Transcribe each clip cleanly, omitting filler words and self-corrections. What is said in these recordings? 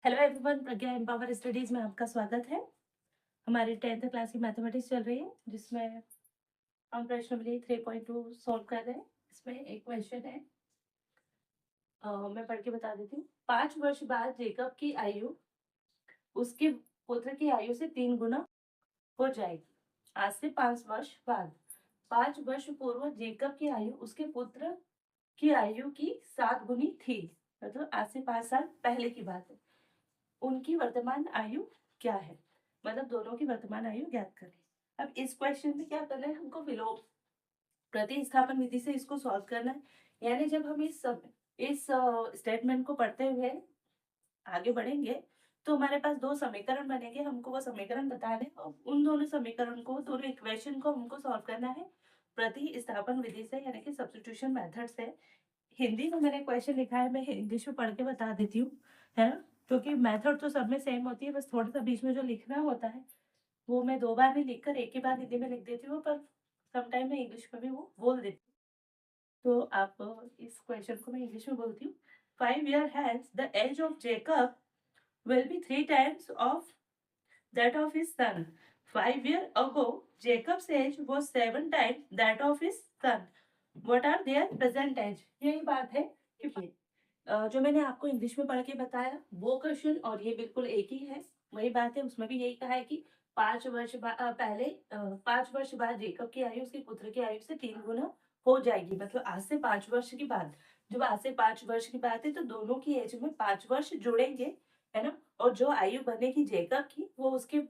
Hello everyone, प्रज्ञा empower studies में आपका स्वागत है। हमारी 10th क्लास की मैथमेटिक्स चल रही है जिसमें हम प्रश्नावली 3.2 सॉल्व कर रहे हैं। इसमें एक क्वेश्चन है, मैं पढ़ के बता देती हूँ। 5 वर्ष बाद जेकब की आयु उसके पुत्र की आयु से 3 गुना हो जाएगी। आज से 5 वर्ष बाद 5 वर्ष पूर्व जेकब की आयु उसके पुत्र की आयु की 7 गुनी थी। मतलब आज से 5 साल पहले की बात है। उनकी वर्तमान आयु क्या है? मतलब दोनों की वर्तमान आयु ज्ञात करें। अब इस क्वेश्चन में क्या करना है, हमको विलोम प्रतिस्थापन विधि से इसको सॉल्व करना है। यानी जब हम इस स्टेटमेंट को पढ़ते हुए आगे बढ़ेंगे तो हमारे पास दो समीकरण बनेंगे। हमको वो समीकरण बताने और उन दोनों समीकरण को, दोनों इक्वेशन को हमको सॉल्व करना है प्रतिस्थापन विधि से, यानी कि सब्स्टिट्यूशन मेथड से। हिंदी में मैंने क्वेश्चन लिखा है, मैं इंग्लिश में पढ़ के बता देती हूँ, है ना। क्योंकि मेथड तो सब में सेम होती है, बस थोड़ा सा बीच में जो लिखना होता है वो मैं 2 बार नहीं लिखकर एक ही बार हिंदी में लिख देती हूँ, पर समटाइम मैं इंग्लिश में भी वो बोल देती हूँ। तो आप इस क्वेश्चन को मैं इंग्लिश में बोलती हूँ। 5 year hence the age of Jacob will be 3 times of that of his son. 5 years ago Jacob's age was 7 times that of his son. What are their present age? यही बात है कि जो मैंने आपको इंग्लिश में पढ़ के बताया वो क्वेश्चन और ये बिल्कुल एक ही है। वही बात है, उसमें भी यही कहा है कि 5 वर्ष बाद जेकब की आयु उसके पुत्र की आयु से 3 गुना हो जाएगी। मतलब आज से 5 वर्ष की बात, जब आज से 5 वर्ष की बात है तो दोनों की एज में 5 वर्ष जुड़ेंगे, है ना। और जो आयु बनेगी जेकब की वो उसके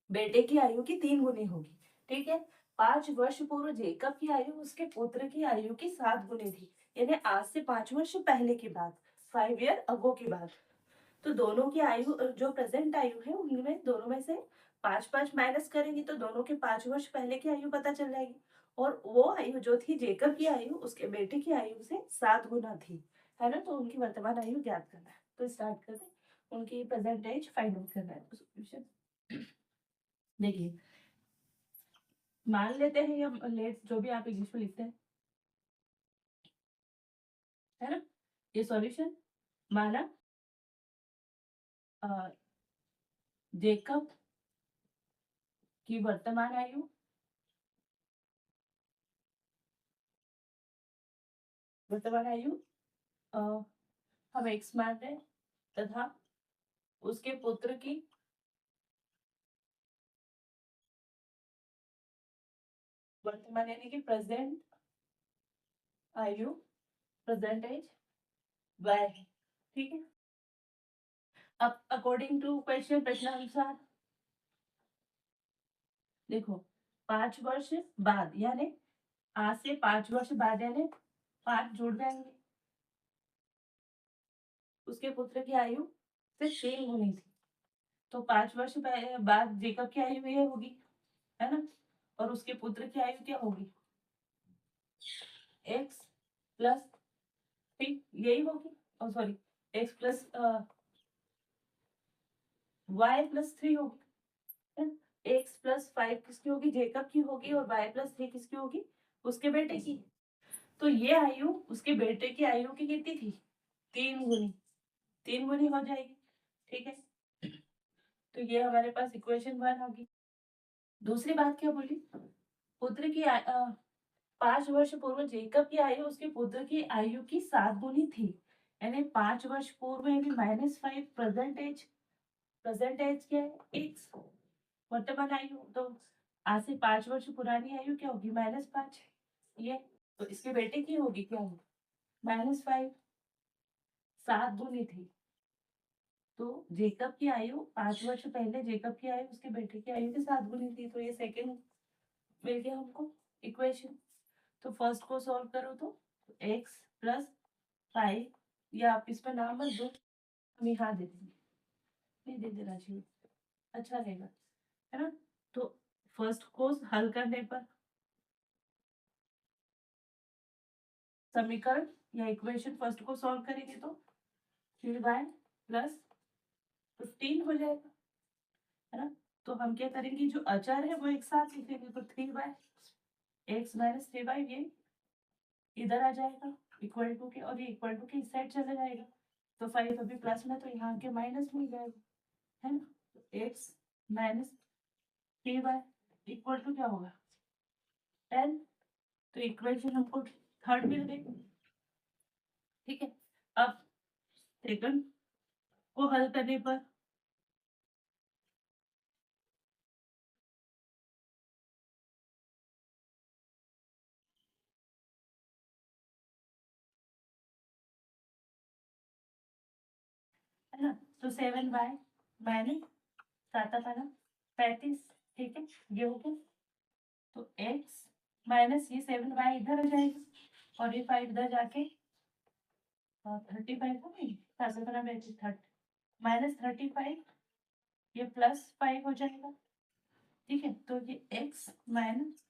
बेटे की आयु की 3 गुनी होगी। ठीक है। 5 वर्ष पूर्व जेकब की आयु उसके पुत्र की आयु की 7 गुनी थी। यानी आज से 5 वर्ष पहले की बात, 5 year अगो की बात। तो दोनों की आयु, जो प्रेजेंट आयु है उनमें दोनों में से 5-5 माइनस करेंगे तो दोनों के 5 वर्ष पहले की आयु पता चल जाएगी। और वो आयु जो थी जेकब की आयु उसके बेटे की आयु से 7 गुना थी, है ना। तो उनकी वर्तमान आयु ज्ञात करना है। तो स्टार्ट करते हैं, उनकी प्रेजेंट एज फाइंड आउट करना है। सॉल्यूशन देखिए, मान लेते हैं या लेट, जो भी आप इंग्लिश में लिखते हैं, है ना। ये सॉल्यूशन माना जेकब की वर्तमान आयु अ, हम एक्स मान रहे हैं तथा उसके पुत्र की वर्तमान यानी कि प्रेजेंट आयु, प्रेजेंट एज वाई है। ठीक है। अब अकॉर्डिंग टू क्वेश्चन, प्रश्नानुसार देखो, 5 वर्ष बाद यानी आज से 5 वर्ष बाद यानी 5 जुड़ जाएंगे। उसके पुत्र की आयु से 3 गुनी थी, तो 5 वर्ष बाद जेकब की आयु ये होगी, है ना। और उसके पुत्र की आयु क्या होगी? एक्स प्लस 3 यही होगी। और सॉरी, एक्स प्लस y+3 होगी। x+5 किसकी होगी? जेकब की होगी। और y+3 किसकी होगी? उसके बेटे की। तो ये आयु उसके बेटे की आयु की कितनी थी? 3 गुनी। 3 गुनी हो जाएगी। ठीक है। तो ये हमारे पास इक्वेशन 1 होगी। दूसरी बात क्या बोली? पुत्र की 5 वर्ष पूर्व जेकब की आयु उसके पुत्र की आयु की 7 गुनी थी। यानी 5 वर्ष पूर्व यानी -5 प्रेजेंट एज क्या है? एक्स। वर्तमान आयु तो आज से 5 वर्ष पुरानी आयु क्या होगी? -5। ये तो इसके बेटे की होगी, क्या होगी? -5। 7 गुनी थी। तो जेकब की आयु 5 वर्ष पहले जेकब की आयु उसके बेटे की आयु की 7 गुनी थी। तो ये सेकंड मिल गया हमको इक्वेशन। तो फर्स्ट को सॉल्व करो तो x+5, या आप इसमें नाम मत दो, हम यहाँ दे देंगे, नहीं दे देना चाहिए, अच्छा रहेगा, है ना। तो फर्स्ट को हल करने पर समीकरण या इक्वेशन फर्स्ट को सॉल्व करेंगे तो 3y+15 हो जाएगा, है ना। तो हम क्या करेंगे, जो अचर है वो एक साथ लिखेंगे। तो 3y x-3y ये इधर आ जाएगा इक्वल टू के, और ये इक्वल टू के इस साइड चला जाएगा। तो 5 अभी प्लस में, तो यहाँ के माइनस में जाएगा, है ना। x minus 3y equal to क्या होगा 10। तो इक्वेशन हमको थर्ड मिल गई। ठीक है, अब सेकंड को हल करने पर है ना, तो 7y मैंने साता था ना 35। ठीक है, ये हो गया। तो x माइनस ये 7y इधर आ जाएगा और ये 5 इधर जाके 35 हो गई, साता था 30 माइनस 35, ये प्लस 5 हो जाएगा। ठीक है, तो ये x minus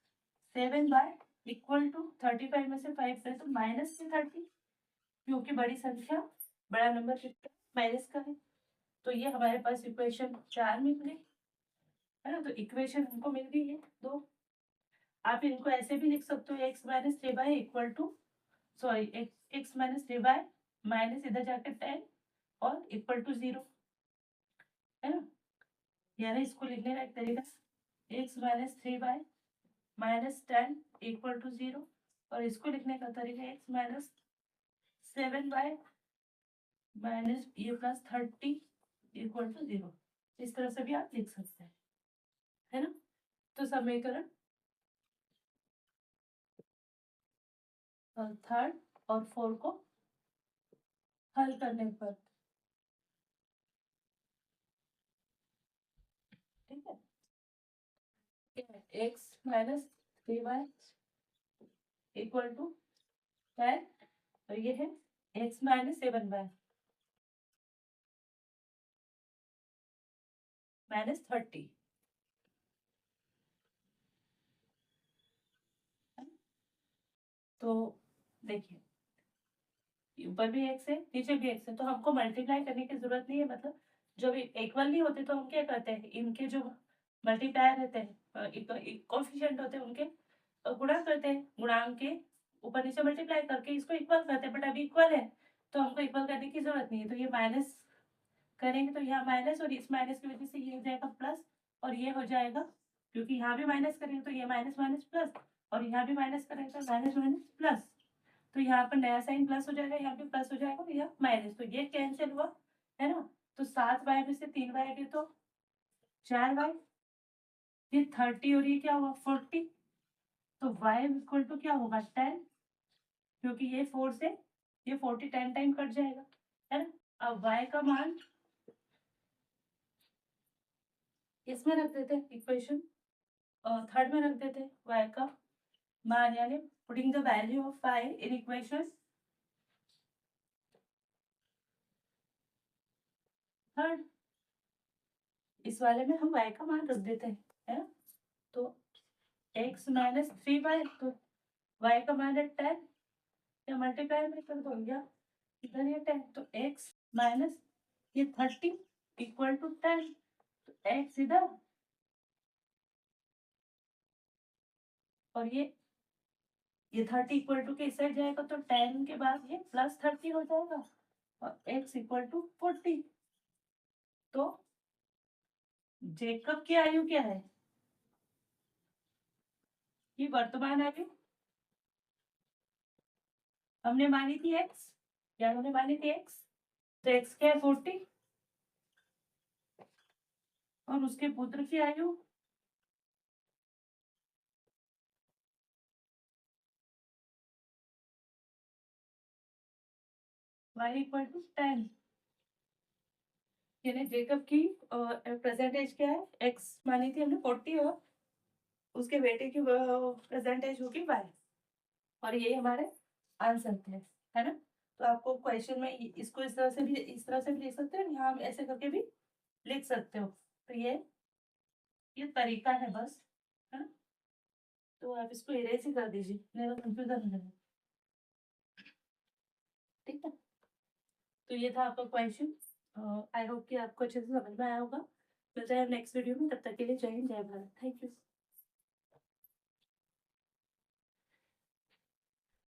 7y equal to 35 में से 5 है तो माइनस से 30, क्योंकि बड़ी संख्या बड़ा नंबर कितना माइनस का है। तो ये हमारे पास इक्वेशन 4 मिल गई, है ना। तो इक्वेशन हमको मिल गई है 2। आप इनको ऐसे भी लिख सकते हो, x minus 3y equal to, sorry x minus 3y minus इधर जाकर 10 और इक्वल टू 0, है ना। यानी इसको लिखने का एक तरीका, x minus 3y minus 10 equal to 0, और इसको लिखने का तरीका x माइनस 7y माइनस ये प्लस 30 इक्वल टू 0। इस तरह से भी आप लिख सकते हैं, है ना। तो समीकरण थर्ड और फोर्थ को हल करने पर, ठीक है, x minus 3y equal to 10, और ये है x माइनस 7y माइनस 30। तो देखिए ऊपर भी x है नीचे भी x है, तो हमको मल्टीप्लाई करने की जरूरत नहीं है। मतलब जब इक्वल नहीं होते तो हम क्या करते हैं, इनके जो मल्टीप्लायर रहते हैं कोफिशिएंट होते हैं उनके गुणा करते हैं, गुणांक के ऊपर नीचे मल्टीप्लाई करके इसको इक्वल करते हैं। बट अभी इक्वल है तो हमको इक्वल करने की जरूरत नहीं है, तो ये माइनस करेंगे तो यहाँ माइनस, और इस माइनस की वजह से ये हो जाएगा प्लस, और ये हो जाएगा, क्योंकि यहाँ भी माइनस करेंगे तो ये माइनस माइनस प्लस, और यहाँ भी माइनस करेंगे तो माइनस माइनस प्लस। तो यहाँ पर नया साइन प्लस हो जाएगा, यहाँ पे प्लस हो जाएगा, तो यहाँ माइनस, तो ये कैंसिल हुआ, है ना। तो 7y में से 3y गए तो 4y, ये 30 और ये क्या हुआ 40, तो y इक्वल टू क्या होगा 10, क्योंकि ये 4 से ये 40 10 टाइम कट जाएगा, है ना। अब y का मान इसमें रख देते हैं, इक्वेशन थर्ड में रख देते हैं y का मान, यानी putting the value of y in equation third. इस वाले में हम y का मान रख देते हैं, है ना। तो x माइनस 3y, तो y का मान है 10, या मल्टीप्लाई में कर दो, या इधर ये 10, तो x माइनस ये 30 इक्वल टू 10, तो x इधर और ये 30 इक्वल टू के इस साइड जाएगा, तो 10 के बाद ये प्लस 30 हो जाएगा, और x इक्वल टू 40। तो जेकब की आयु क्या है, ये वर्तमान आयु हमने मानी थी x, या हमने मानी थी x, तो x क्या है 40, और उसके पुत्र की आयु y इक्वल टू 10, यानी जेकब की प्रेजेंट एज क्या है, x मानी थी हमने 40, और उसके बेटे की प्रेजेंट एज होगी y, और ये हमारे आंसर थे, है ना। तो आपको क्वेश्चन में इसको इस तरह से भी लिख सकते हो, यहाँ हम ऐसे करके भी लिख सकते हो। तो ये तरीका है बस, है ना। तो आप इसको इरेज ही कर दीजिए, नहीं तो कंफ्यूजन हो जाएगा, ठीक है। तो ये था आपका क्वेश्चन, आई होप कि आपको अच्छे से समझ में आया होगा। मिलते हैं नेक्स्ट वीडियो में, तब तक के लिए जय हिंद जय भारत, थैंक यू।